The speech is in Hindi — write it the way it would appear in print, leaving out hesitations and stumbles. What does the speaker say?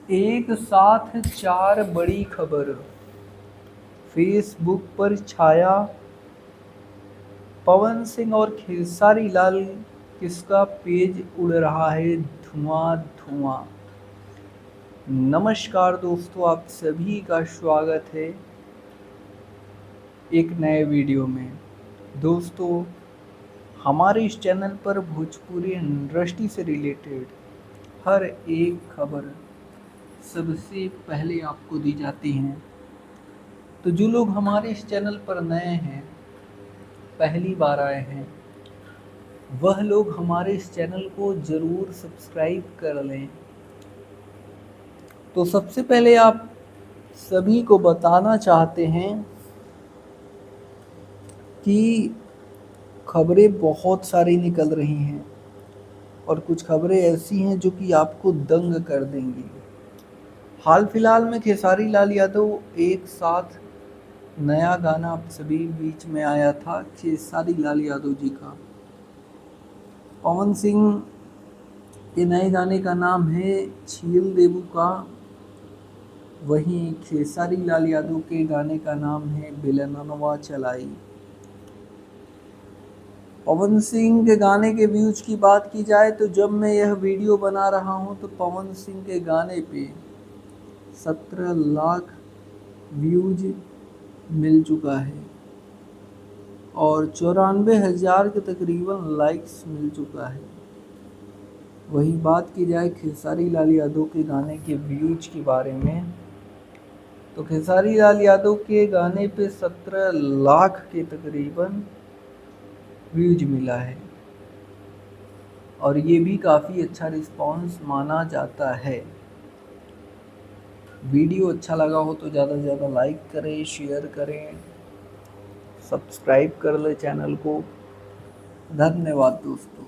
एक साथ चार बड़ी खबर, फेसबुक पर छाया पवन सिंह और खेसारी लाल किसका पेज उड़ रहा है धुआं धुआं। नमस्कार दोस्तों, आप सभी का स्वागत है एक नए वीडियो में। दोस्तों, हमारे इस चैनल पर भोजपुरी इंडस्ट्री से रिलेटेड हर एक खबर सबसे पहले आपको दी जाती हैं। तो जो लोग हमारे इस चैनल पर नए हैं, पहली बार आए हैं, वह लोग हमारे इस चैनल को ज़रूर सब्सक्राइब कर लें। तो सबसे पहले आप सभी को बताना चाहते हैं कि खबरें बहुत सारी निकल रही हैं और कुछ खबरें ऐसी हैं जो कि आपको दंग कर देंगी। हाल फिलहाल में खेसारी लाल यादव एक साथ नया गाना आप सभी बीच में आया था खेसारी लाल यादव जी का। पवन सिंह के नए गाने का नाम है छील देबू का, वहीं खेसारी लाल यादव के गाने का नाम है बेलनवा चलाई। पवन सिंह के गाने के व्यूज की बात की जाए तो जब मैं यह वीडियो बना रहा हूं तो पवन सिंह के गाने पे 17 लाख व्यूज मिल चुका है और 94,000 के तकरीबन लाइक्स मिल चुका है। वही बात की जाए खेसारी लाल यादव के गाने के व्यूज के बारे में तो खेसारी लाल यादव के गाने पे 17 लाख के तकरीबन व्यूज मिला है और ये भी काफ़ी अच्छा रिस्पांस माना जाता है। वीडियो अच्छा लगा हो तो ज़्यादा से ज़्यादा लाइक करें, शेयर करें, सब्सक्राइब कर लें चैनल को। धन्यवाद दोस्तों।